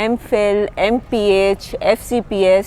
MPhil, MPH, FCPS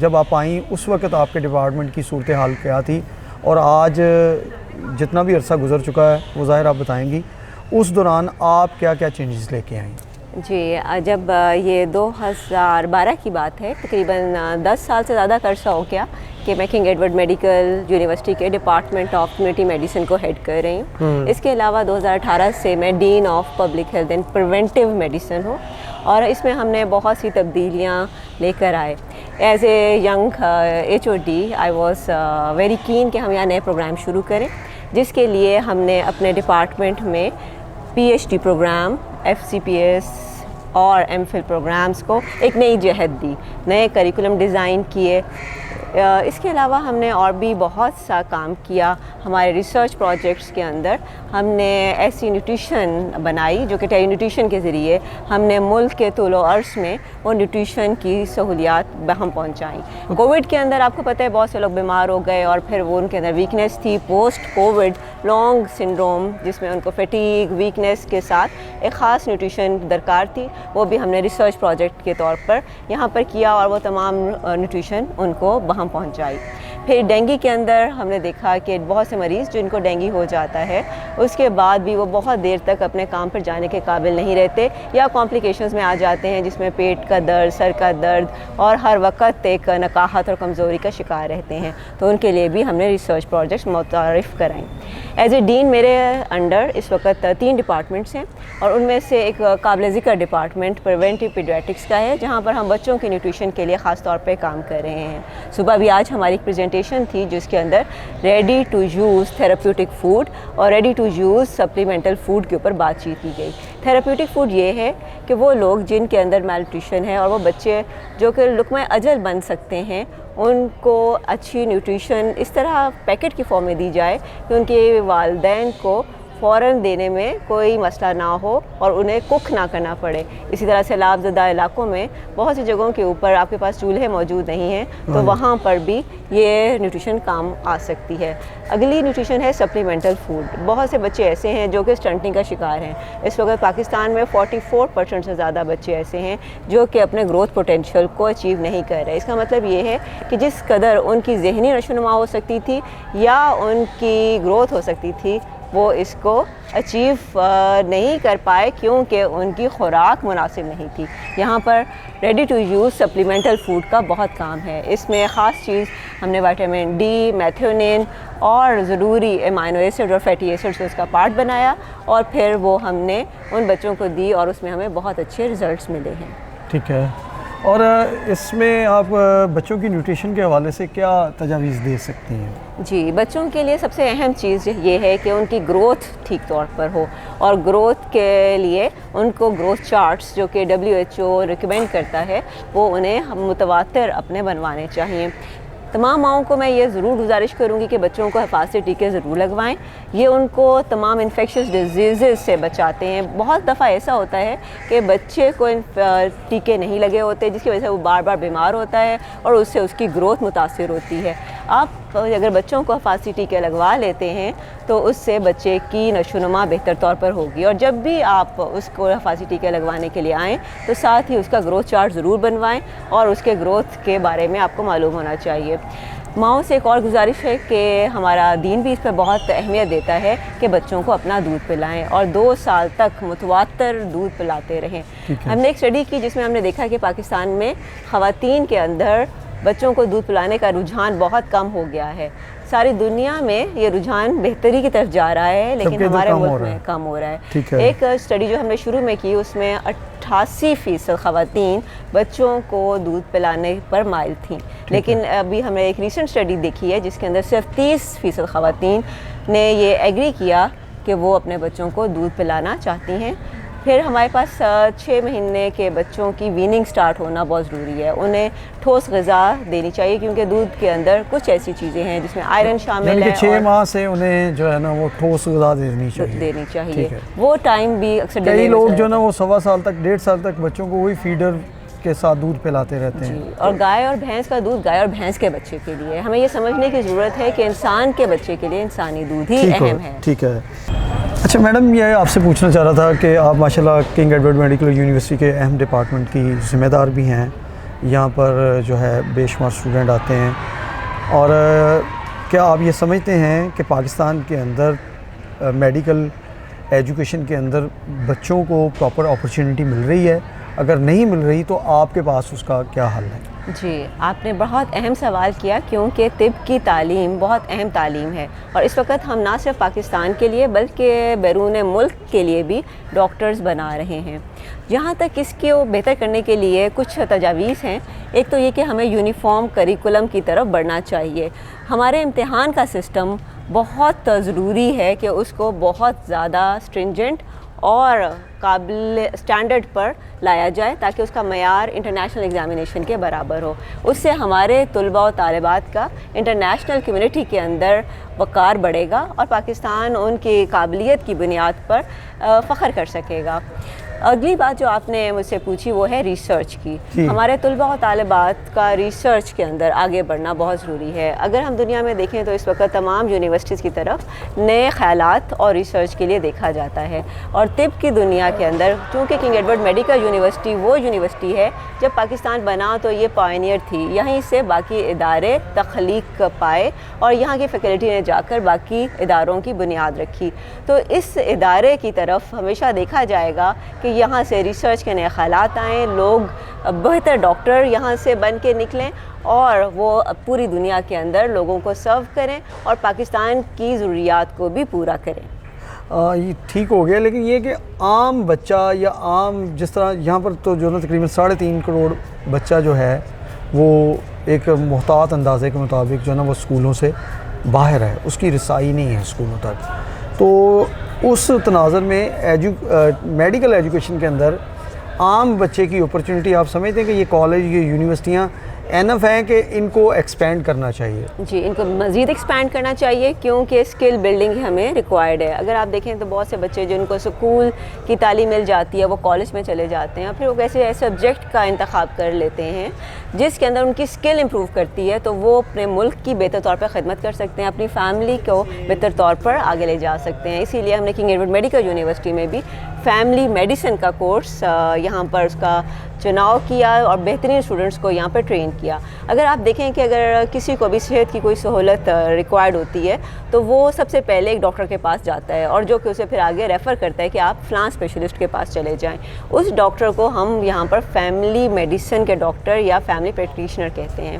جب آپ آئیں اس وقت آپ کے ڈپارٹمنٹ کی صورتحال کیا تھی اور آج جتنا بھی عرصہ گزر چکا ہے وہ ظاہر آپ بتائیں گی، اس دوران آپ کیا کیا چینجز لے کے آئیں؟ جی، جب یہ 2012 کی بات ہے، تقریباً 10 سال سے زیادہ کا عرصہ ہو گیا کہ میں کنگ ایڈورڈ میڈیکل یونیورسٹی کے ڈپارٹمنٹ آف کمیونٹی میڈیسن کو ہیڈ کر رہی ہوں۔ اس کے علاوہ 2018 سے میں dean of public health and preventive medicine ہوں، اور اس میں ہم نے بہت سی تبدیلیاں لے کر آئے۔ As a young HOD I was very keen کہ ہم یہاں نئے پروگرام شروع کریں، جس کے لیے ہم نے اپنے ڈپارٹمنٹ میں PhD پروگرام، FCPS اور MPhil پروگرامز کو ایک نئی جہت دی، نئے کریکولم ڈیزائن کیے۔ اس کے علاوہ ہم نے اور بھی بہت سا کام کیا۔ ہمارے ریسرچ پروجیکٹس کے اندر ہم نے ایسی نیوٹریشن بنائی جو کہ ٹیلی نیوٹریشن کے ذریعے ہم نے ملک کے طول و عرض میں وہ نیوٹریشن کی سہولیات بہم پہنچائیں۔ کووڈ کے اندر آپ کو پتہ ہے بہت سے لوگ بیمار ہو گئے، اور پھر وہ ان کے اندر ویکنیس تھی، پوسٹ کووڈ لانگ سنڈروم، جس میں ان کو فیٹیگ ویکنیس کے ساتھ ایک خاص نیوٹریشن درکار تھی، وہ بھی ہم نے ریسرچ پروجیکٹ کے طور پر یہاں پر کیا، اور وہ تمام نیوٹریشن ان کو بہم پہنچائی۔ پھر ڈینگی کے اندر ہم نے دیکھا کہ بہت سے مریض جن کو ڈینگی ہو جاتا ہے اس کے بعد بھی وہ بہت دیر تک اپنے کام پر جانے کے قابل نہیں رہتے، یا کمپلیکیشنز میں آ جاتے ہیں، جس میں پیٹ کا درد، سر کا درد، اور ہر وقت ایک نقاہت اور کمزوری کا شکار رہتے ہیں۔ تو ان کے لیے بھی ہم نے ریسرچ پروجیکٹس متعارف کرائیں۔ ایز اے ڈین میرے انڈر اس وقت 3 ڈپارٹمنٹس ہیں، اور ان میں سے ایک قابل ذکر ڈپارٹمنٹ پریونٹیو پیڈیاٹرکس کا ہے، جہاں پر ہم بچوں کی نیوٹریشن کے لیے خاص طور پہ کام کر رہے ہیں۔ صبح بھی آج ہماری ایک پریزنٹیشن تھی جس کے اندر ready to use therapeutic food اور ready to use supplemental food کے اوپر بات چیت کی گئی۔ تھیراپیوٹک فوڈ یہ ہے کہ وہ لوگ جن کے اندر میل نیوٹریشن ہے، اور وہ بچے جو کہ لقمہ اجل بن سکتے ہیں، ان کو اچھی نیوٹریشن اس طرح پیکٹ کی فارم میں دی جائے کہ ان کے والدین کو فوراً دینے میں کوئی مسئلہ نہ ہو اور انہیں کوک نہ کرنا پڑے۔ اسی طرح سیلاب زدہ علاقوں میں بہت سی جگہوں کے اوپر آپ کے پاس چولہے موجود نہیں ہیں، تو وہاں پر بھی یہ نیوٹریشن کام آ سکتی ہے۔ اگلی نیوٹریشن ہے سپلیمنٹل فوڈ۔ بہت سے بچے ایسے ہیں جو کہ سٹنٹنگ کا شکار ہیں۔ اس وقت پاکستان میں 44% سے زیادہ بچے ایسے ہیں جو کہ اپنے گروتھ پوٹینشیل کو اچیو نہیں کر رہے۔ اس کا مطلب یہ ہے کہ جس قدر ان کی ذہنی نشوونما ہو سکتی تھی یا ان کی گروتھ ہو سکتی تھی، وہ اس کو اچیو نہیں کر پائے کیونکہ ان کی خوراک مناسب نہیں تھی۔ یہاں پر ready to use supplemental food کا بہت کام ہے۔ اس میں خاص چیز ہم نے وائٹامن ڈی، میتھیونین اور ضروری امائنو ایسڈ اور فیٹی ایسڈ سے اس کا پارٹ بنایا، اور پھر وہ ہم نے ان بچوں کو دی، اور اس میں ہمیں بہت اچھے ریزلٹس ملے ہیں۔ ٹھیک ہے، اور اس میں آپ بچوں کی نیوٹریشن کے حوالے سے کیا تجاویز دے سکتی ہیں؟ جی، بچوں کے لیے سب سے اہم چیز یہ ہے کہ ان کی گروتھ ٹھیک طور پر ہو، اور گروتھ کے لیے ان کو گروتھ چارٹس جو کہ WHO ریکمینڈ کرتا ہے وہ انہیں متواتر اپنے بنوانے چاہیے۔ تمام ماؤں کو میں یہ ضرور گزارش کروں گی کہ بچوں کو حفاظتی ٹیکے ضرور لگوائیں، یہ ان کو تمام انفیکشس ڈیزیزز سے بچاتے ہیں۔ بہت دفعہ ایسا ہوتا ہے کہ بچے کو ٹیکے نہیں لگے ہوتے، جس کی وجہ سے وہ بار بار بیمار ہوتا ہے اور اس سے اس کی گروتھ متاثر ہوتی ہے۔ آپ اگر بچوں کو حفاظتی ٹیکے لگوا لیتے ہیں تو اس سے بچے کی نشوونما بہتر طور پر ہوگی، اور جب بھی آپ اس کو حفاظتی ٹیکے لگوانے کے لیے آئیں تو ساتھ ہی اس کا گروتھ چارٹ ضرور بنوائیں، اور اس کے گروتھ کے بارے میں آپ کو معلوم ہونا چاہیے۔ ماؤں سے ایک اور گزارش ہے کہ ہمارا دین بھی اس پہ بہت اہمیت دیتا ہے کہ بچوں کو اپنا دودھ پلائیں، اور 2 سال تک متواتر دودھ پلاتے رہیں۔ ہم نے ایک اسٹڈی کی جس میں ہم نے دیکھا کہ پاکستان میں خواتین کے اندر بچوں کو دودھ پلانے کا رجحان بہت کم ہو گیا ہے۔ ساری دنیا میں یہ رجحان بہتری کی طرف جا رہا ہے، لیکن ہمارے ملک میں کم ہو رہا ہے۔ ایک اسٹڈی جو ہم نے شروع میں کی اس میں 88% خواتین بچوں کو دودھ پلانے پر مائل تھیں، لیکن ابھی ہم نے ایک ریسنٹ اسٹڈی دیکھی ہے جس کے اندر صرف 30% خواتین نے یہ ایگری کیا کہ وہ اپنے بچوں کو دودھ پلانا چاہتی ہیں۔ پھر ہمارے پاس 6 مہینے کے بچوں کی ویننگ سٹارٹ ہونا بہت ضروری ہے۔ انہیں ٹھوس غذا دینی چاہیے کیونکہ دودھ کے اندر کچھ ایسی چیزیں ہیں جس میں آئرن شامل ہے، 6 ماہ سے انہیں جو ہے نا وہ ٹھوس غذا دینی چاہیے۔ وہ ٹائم بھی اکثر کئی لوگ جو نا وہ 1.25 سال تک 1.5 سال تک بچوں کو وہی فیڈر کے ساتھ دودھ پلاتے رہتے ہیں۔ اور گائے اور بھینس کا دودھ گائے اور بھینس کے بچے کے لیے، ہمیں یہ سمجھنے کی ضرورت ہے کہ انسان کے بچے کے لیے انسانی دودھ ہی اہم ہے۔ ٹھیک ہے۔ اچھا میڈم، یہ آپ سے پوچھنا چاہ رہا تھا کہ آپ ماشاءاللہ کنگ ایڈورڈ میڈیکل یونیورسٹی کے اہم ڈپارٹمنٹ کی ذمہ دار بھی ہیں، یہاں پر جو ہے بے شمار اسٹوڈنٹ آتے ہیں. اور کیا آپ یہ سمجھتے ہیں کہ پاکستان کے اندر میڈیکل ایجوکیشن کے اندر بچوں کو پراپر اپرچونٹی مل رہی ہے؟ اگر نہیں مل رہی تو آپ کے پاس اس کا کیا حل ہے؟ جی، آپ نے بہت اہم سوال کیا، کیونکہ طب کی تعلیم بہت اہم تعلیم ہے، اور اس وقت ہم نہ صرف پاکستان کے لیے بلکہ بیرون ملک کے لیے بھی ڈاکٹرز بنا رہے ہیں. جہاں تک اس کو بہتر کرنے کے لیے کچھ تجاویز ہیں. ایک تو یہ کہ ہمیں یونیفارم کریکولم کی طرف بڑھنا چاہیے. ہمارے امتحان کا سسٹم بہت ضروری ہے کہ اس کو بہت زیادہ اسٹرنجنٹ اور قابل اسٹینڈرڈ پر لایا جائے تاکہ اس کا معیار انٹرنیشنل ایگزامینیشن کے برابر ہو. اس سے ہمارے طلباء و طالبات کا انٹرنیشنل کمیونٹی کے اندر وقار بڑھے گا اور پاکستان ان کی قابلیت کی بنیاد پر فخر کر سکے گا. اگلی بات جو آپ نے مجھ سے پوچھی وہ ہے ریسرچ کی. ہمارے طلباء و طالبات کا ریسرچ کے اندر آگے بڑھنا بہت ضروری ہے. اگر ہم دنیا میں دیکھیں تو اس وقت تمام یونیورسٹیز کی طرف نئے خیالات اور ریسرچ کے لیے دیکھا جاتا ہے. اور طب کی دنیا کے اندر چونکہ کنگ ایڈورڈ میڈیکل یونیورسٹی وہ یونیورسٹی ہے جب پاکستان بنا تو یہ پائنیئر تھی. یہیں سے باقی ادارے تخلیق پائے اور یہاں کی فیکلٹی نے جا کر باقی اداروں کی بنیاد رکھی. تو اس ادارے کی طرف ہمیشہ دیکھا جائے گا کہ یہاں سے ریسرچ کے نئے خیالات آئیں، لوگ بہتر ڈاکٹر یہاں سے بن کے نکلیں اور وہ پوری دنیا کے اندر لوگوں کو سرو کریں اور پاکستان کی ضروریات کو بھی پورا کریں. یہ ٹھیک ہو گیا، لیکن یہ کہ عام بچہ یا عام جس طرح یہاں پر تو جو ہے تقریباً 3.5 کروڑ بچہ جو ہے وہ ایک محتاط اندازے کے مطابق جو ہے نا وہ اسکولوں سے باہر ہے، اس کی رسائی نہیں ہے اسکولوں تک. تو اس تناظر میں میڈیکل ایجوکیشن کے اندر عام بچے کی اپرچونٹی آپ سمجھتے ہیں کہ یہ کالج یہ یونیورسٹیاں اینف ہیں کہ ان کو ایکسپینڈ کرنا چاہیے؟ جی، ان کو مزید ایکسپینڈ کرنا چاہیے کیونکہ اسکل بلڈنگ ہمیں ریکوائرڈ ہے. اگر آپ دیکھیں تو بہت سے بچے جن کو اسکول کی تعلیم مل جاتی ہے وہ کالج میں چلے جاتے ہیں اور پھر وہ ایسے سبجیکٹ کا انتخاب کر لیتے ہیں جس کے اندر ان کی اسکل امپروو کرتی ہے تو وہ اپنے ملک کی بہتر طور پر خدمت کر سکتے ہیں، اپنی فیملی کو بہتر طور پر آگے لے جا سکتے ہیں. اسی لیے ہم نے کنگ ایڈورڈ میڈیکل یونیورسٹی میں بھی فیملی میڈیسن کا کورس یہاں پر اس کا چناؤ کیا اور بہترین اسٹوڈنٹس کو یہاں پر ٹرین کیا. اگر آپ دیکھیں کہ اگر کسی کو بھی صحت کی کوئی سہولت ریکوائرڈ ہوتی ہے تو وہ سب سے پہلے ایک ڈاکٹر کے پاس جاتا ہے اور جو کہ اسے پھر آگے ریفر کرتا ہے کہ آپ فلاں اسپیشلسٹ کے پاس چلے جائیں. اس ڈاکٹر کو ہم یہاں پر فیملی میڈیسن کے ڈاکٹر یا فیملی پریکٹیشنر کہتے ہیں.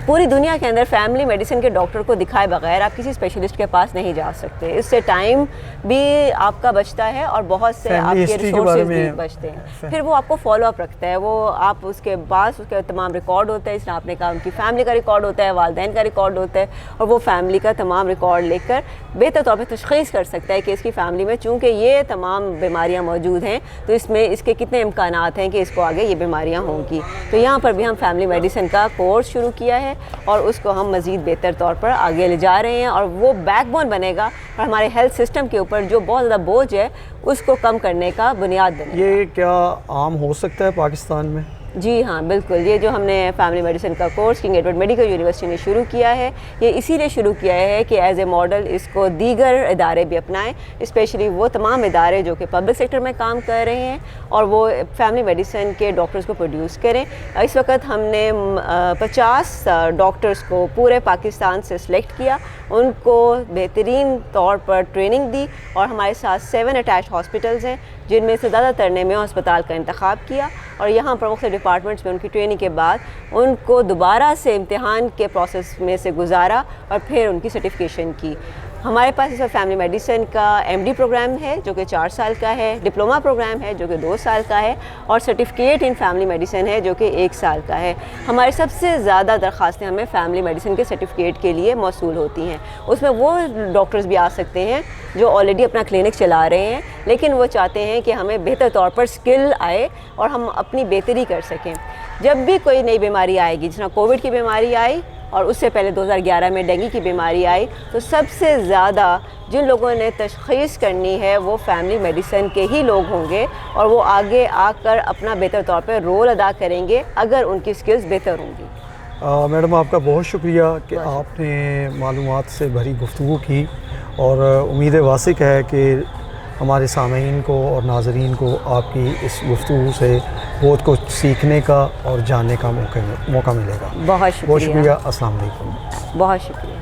پوری دنیا کے اندر فیملی میڈیسن کے ڈاکٹر کو دکھائے بغیر آپ کسی اسپیشلسٹ کے پاس نہیں جا سکتے. اس سے ٹائم بھی آپ کا بچتا ہے اور بہت سے آپ کے ریسورسز بھی بچتے ہیں. پھر وہ آپ کو فالو اپ رکھتا ہے، وہ آپ اس کے پاس اس کے تمام ریکارڈ ہوتا ہے. اس نے آپ نے کہا ان کی فیملی کا ریکارڈ ہوتا ہے، والدین کا ریکارڈ ہوتا ہے اور وہ فیملی کا تمام ریکارڈ لے کر بہتر طور پہ تشخیص کر سکتا ہے کہ اس کی فیملی میں چونکہ یہ تمام بیماریاں موجود ہیں تو اس میں اس کے کتنے امکانات ہیں کہ اس کو آگے یہ بیماریاں ہوں گی. تو یہاں پر بھی ہم فیملی میڈیسن کا کورس شروع کیا ہے اور اس کو ہم مزید بہتر طور پر آگے لے جا رہے ہیں اور وہ بیک بون بنے گا اور ہمارے ہیلتھ سسٹم کے اوپر جو بہت زیادہ بوجھ ہے اس کو کم کرنے کا بنیاد بنے گا. یہ کیا عام ہو سکتا ہے پاکستان میں؟ جی ہاں بالکل. یہ جو ہم نے فیملی میڈیسن کا course king Edward Medical university نے شروع کیا ہے یہ اسی لیے شروع کیا ہے کہ ایز اے ماڈل اس کو دیگر ادارے بھی اپنائیں، اسپیشلی وہ تمام ادارے جو کہ پبلک سیکٹر میں کام کر رہے ہیں اور وہ فیملی میڈیسن کے ڈاکٹرز کو پروڈیوس کریں. اس وقت ہم نے 50 ڈاکٹرز کو پورے پاکستان سے سلیکٹ کیا، ان کو بہترین طور پر ٹریننگ دی اور ہمارے ساتھ 7 اٹیچ ہاسپٹلز ہیں جن میں سے زیادہ تر نے میو ہسپتال کا انتخاب کیا اور یہاں پر مختلف ڈپارٹمنٹس میں ان کی ٹریننگ کے بعد ان کو دوبارہ سے امتحان کے پروسیس میں سے گزارا اور پھر ان کی سرٹیفکیشن کی. ہمارے پاس اس وقت فیملی میڈیسن کا ایم ڈی پروگرام ہے جو کہ 4 سال کا ہے، ڈپلوما پروگرام ہے جو کہ 2 سال کا ہے اور سرٹیفکیٹ ان فیملی میڈیسن ہے جو کہ 1 سال کا ہے. ہماری سب سے زیادہ درخواستیں ہمیں فیملی میڈیسن کے سرٹیفکیٹ کے لیے موصول ہوتی ہیں. اس میں وہ ڈاکٹرز بھی آ سکتے ہیں جو آلریڈی اپنا کلینک چلا رہے ہیں لیکن وہ چاہتے ہیں کہ ہمیں بہتر طور پر اسکل آئے اور ہم اپنی بہتری کر سکیں. جب بھی کوئی نئی بیماری آئے گی، جس طرح کووڈ کی بیماری آئی اور اس سے پہلے 2011 میں ڈینگی کی بیماری آئی، تو سب سے زیادہ جن لوگوں نے تشخیص کرنی ہے وہ فیملی میڈیسن کے ہی لوگ ہوں گے اور وہ آگے آ کر اپنا بہتر طور پہ رول ادا کریں گے اگر ان کی سکلز بہتر ہوں گی. میڈم آپ کا بہت شکریہ کہ آپ نے معلومات سے بھری گفتگو کی اور امید واثق ہے کہ ہمارے سامعین کو اور ناظرین کو آپ کی اس گفتگو سے بہت کچھ سیکھنے کا اور جاننے کا موقع ملے گا. بہت بہت شکریہ. شکریہ. السلام علیکم. بہت شکریہ.